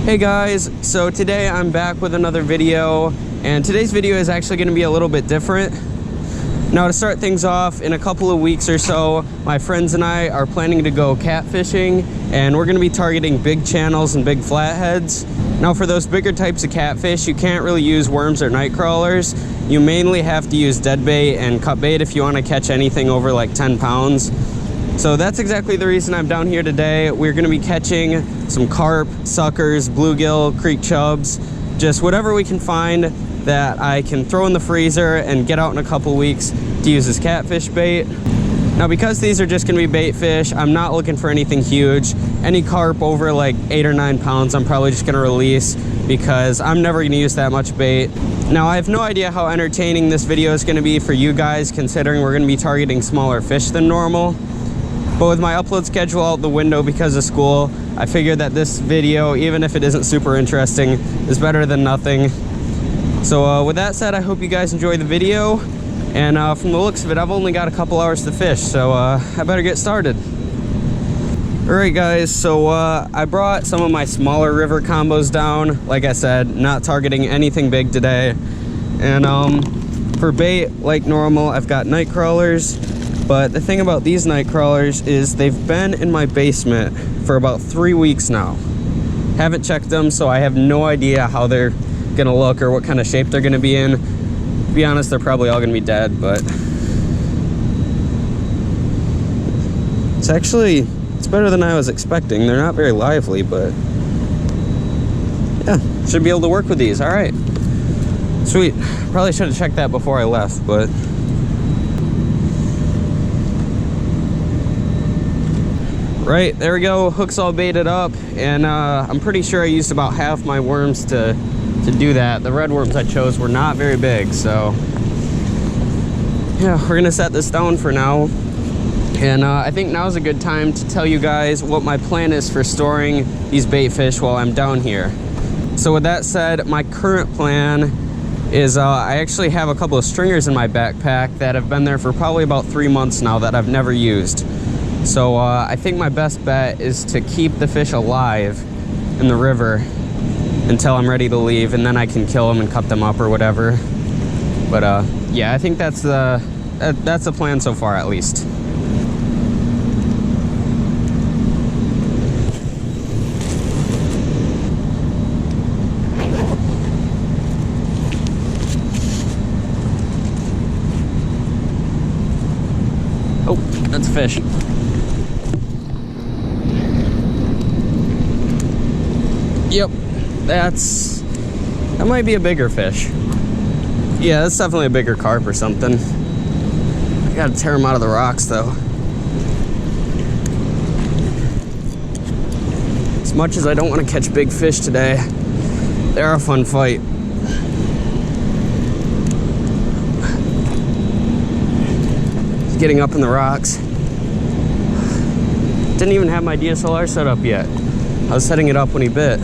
Hey guys, so today I'm back with another video, and today's video is actually going to be a little bit different. Now, to start things off, in a couple of weeks or so, my friends and I are planning to go catfishing, and we're going to be targeting big channels and big flatheads. Now, for those bigger types of catfish, you can't really use worms or night crawlers. You mainly have to use dead bait and cut bait if you want to catch anything over like 10 pounds. So that's exactly the reason I'm down here today. We're going to be catching some carp, suckers, bluegill, creek chubs, just whatever we can find that I can throw in the freezer and get out in a couple weeks to use as catfish bait. Now, because these are just going to be bait fish, I'm not looking for anything huge. Any carp over like 8 or 9 pounds, I'm probably just going to release because I'm never going to use that much bait. Now, I have no idea how entertaining this video is going to be for you guys, considering we're going to be targeting smaller fish than normal. But with my upload schedule out the window because of school, I figured that this video, even if it isn't super interesting, is better than nothing. So with that said, I hope you guys enjoy the video. And from the looks of it, I've only got a couple hours to fish, so I better get started. Alright guys, so I brought some of my smaller river combos down. Like I said, not targeting anything big today. And for bait, like normal, I've got night crawlers. But the thing about these night crawlers is they've been in my basement for about 3 weeks now. Haven't checked them, so I have no idea how they're gonna look or what kind of shape they're gonna be in. To be honest, they're probably all gonna be dead, but it's better than I was expecting. They're not very lively, but yeah, should be able to work with these. All right, sweet. Probably should have checked that before I left, but right, there we go. Hook's all baited up, and I'm pretty sure I used about half my worms to do that. The red worms I chose were not very big, so yeah, we're gonna set this down for now. And I think now's a good time to tell you guys what my plan is for storing these bait fish while I'm down here. So with that said, my current plan is I actually have a couple of stringers in my backpack that have been there for probably about 3 months now that I've never used. So I think my best bet is to keep the fish alive in the river until I'm ready to leave, and then I can kill them and cut them up or whatever. But yeah, I think that's the plan so far, at least. Oh, that's a fish. Yep, that might be a bigger fish. Yeah, that's definitely a bigger carp or something. I gotta tear them out of the rocks though. As much as I don't want to catch big fish today, they're a fun fight. He's getting up in the rocks. Didn't even have my DSLR set up yet. I was setting it up when he bit.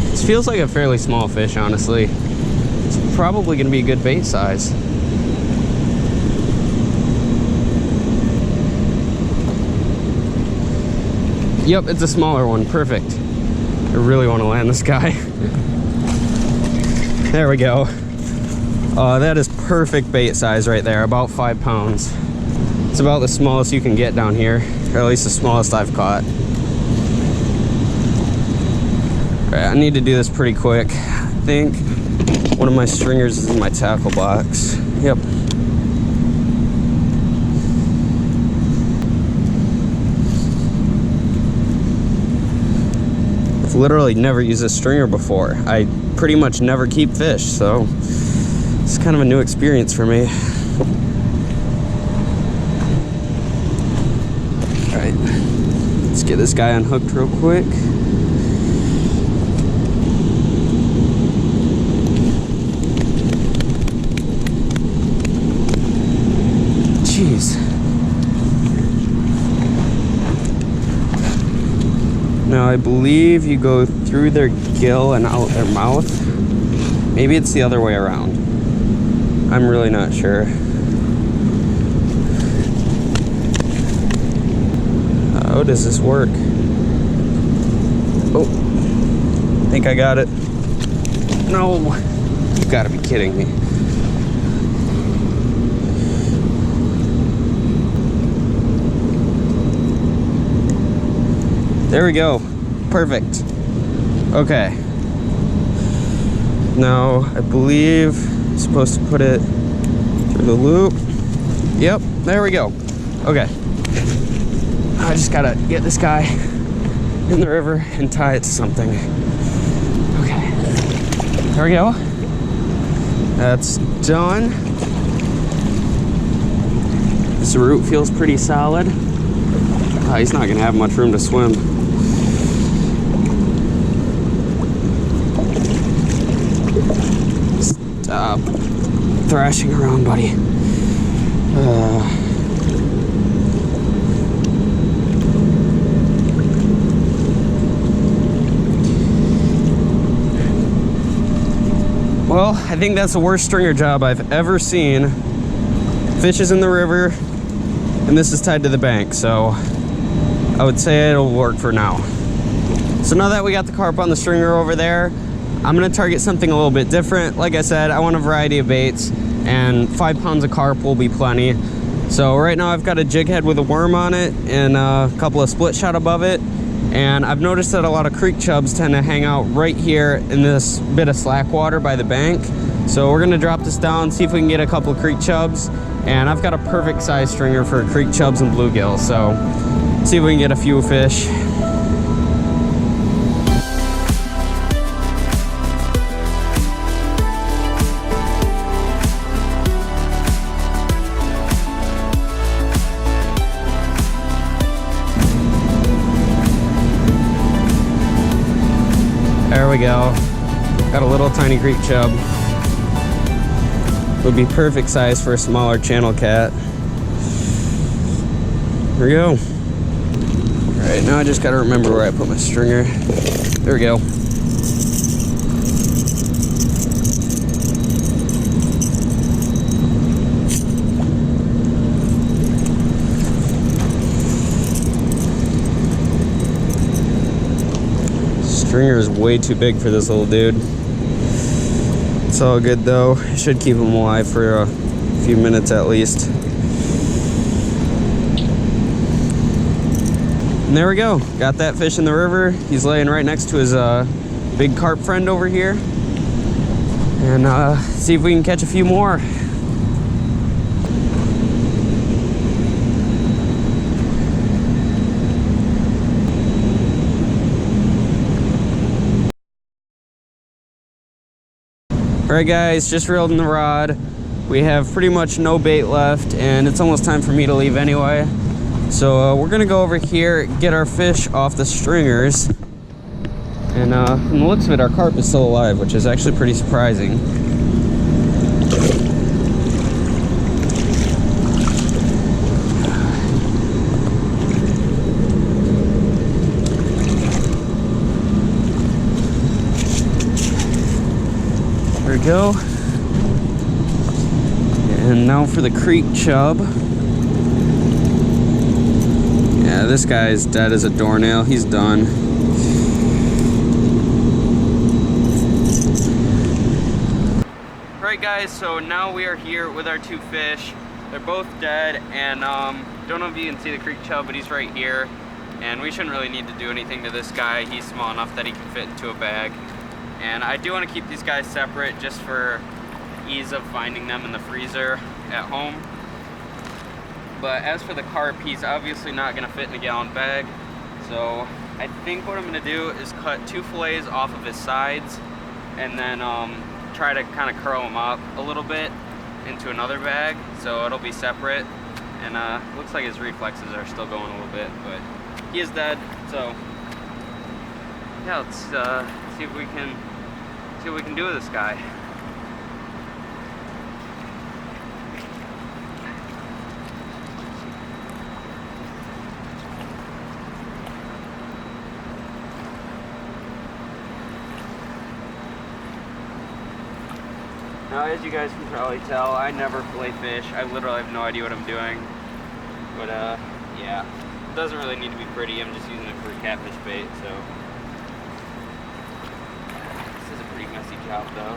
This feels like a fairly small fish, honestly. It's probably gonna be a good bait size. Yep, it's a smaller one, perfect. I really wanna land this guy. There we go. That is perfect bait size right there, about 5 pounds. It's about the smallest you can get down here, or at least the smallest I've caught. All right, I need to do this pretty quick. I think one of my stringers is in my tackle box. Yep. I've literally never used a stringer before. I pretty much never keep fish, so it's kind of a new experience for me. Let's get this guy unhooked real quick. Jeez. Now I believe you go through their gill and out their mouth. Maybe it's the other way around. I'm really not sure. How does this work? Oh, I think I got it. No, you've got to be kidding me. There we go. Perfect. Okay. Now, I believe I'm supposed to put it through the loop. Yep, there we go. Okay. I just gotta get this guy in the river and tie it to something. Okay. There we go. That's done. This root feels pretty solid. He's not gonna have much room to swim. Stop thrashing around, buddy. Well, I think that's the worst stringer job I've ever seen. Fish is in the river, and this is tied to the bank, so I would say it'll work for now. So now that we got the carp on the stringer over there, I'm gonna target something a little bit different. Like I said, I want a variety of baits, and 5 pounds of carp will be plenty. So right now I've got a jig head with a worm on it and a couple of split shot above it. And I've noticed that a lot of creek chubs tend to hang out right here in this bit of slack water by the bank. So we're gonna drop this down, see if we can get a couple of creek chubs. And I've got a perfect size stringer for creek chubs and bluegills. So see if we can get a few fish. There we go. Got a little tiny creek chub. Would be perfect size for a smaller channel cat. There we go. All right, now I just gotta remember where I put my stringer. There we go. Stringer is way too big for this little dude. It's all good though. Should keep him alive for a few minutes at least. And there we go. Got that fish in the river. He's laying right next to his big carp friend over here. And see if we can catch a few more. Alright guys, just reeled in the rod. We have pretty much no bait left, and it's almost time for me to leave anyway. So we're gonna go over here, get our fish off the stringers. And from the looks of it, our carp is still alive, which is actually pretty surprising. There we go. And now for the creek chub. Yeah, this guy is dead as a doornail. He's done. Alright guys, so now we are here with our 2 fish. They're both dead, and don't know if you can see the creek chub, but he's right here. And we shouldn't really need to do anything to this guy. He's small enough that he can fit into a bag. And I do want to keep these guys separate just for ease of finding them in the freezer at home. But as for the carp, he's obviously not going to fit in a gallon bag. So I think what I'm going to do is cut 2 fillets off of his sides and then try to kind of curl them up a little bit into another bag so it'll be separate. And looks like his reflexes are still going a little bit, but he is dead. So yeah, let's see what we can do with this guy. Now, as you guys can probably tell, I never fillet fish. I literally have no idea what I'm doing. But yeah, doesn't really need to be pretty. I'm just using it for catfish bait, so. This is a pretty messy job though.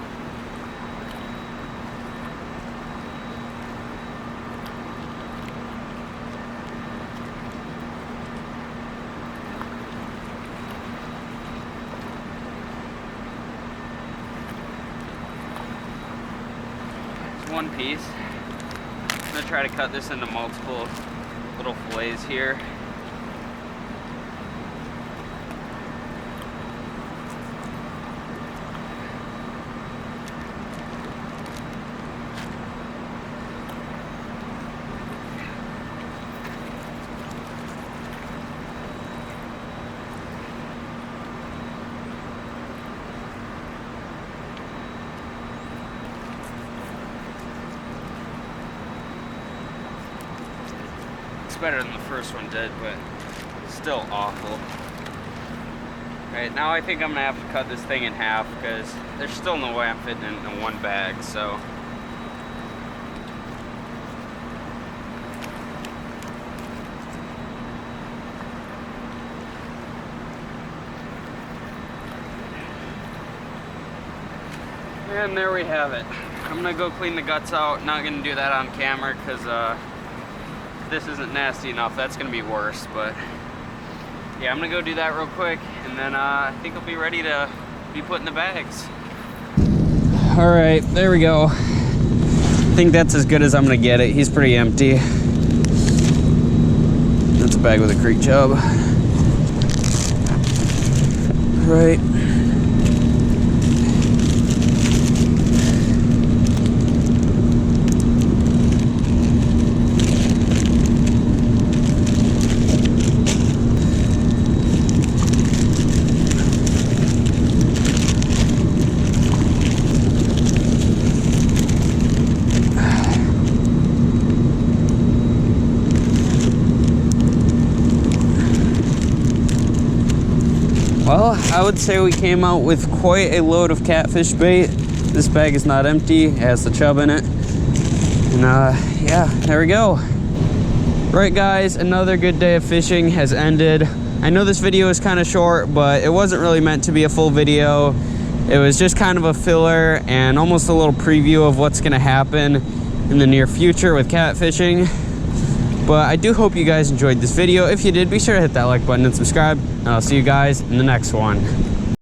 One piece. I'm gonna try to cut this into multiple little fillets here. Better than the first one did, but still awful. Alright, now I think I'm gonna have to cut this thing in half because there's still no way I'm fitting it in one bag, so. And there we have it. I'm gonna go clean the guts out. Not gonna do that on camera because this isn't nasty enough. That's gonna be worse, but yeah, I'm gonna go do that real quick, and then I think I'll be ready to be put in the bags. All right, there we go. I think that's as good as I'm gonna get it. He's pretty empty. That's a bag with a creek chub. Right. Well, I would say we came out with quite a load of catfish bait. This bag is not empty, it has the chub in it. And yeah, there we go. Right guys, another good day of fishing has ended. I know this video is kind of short, but it wasn't really meant to be a full video. It was just kind of a filler and almost a little preview of what's gonna happen in the near future with catfishing. But I do hope you guys enjoyed this video. If you did, be sure to hit that like button and subscribe, and I'll see you guys in the next one.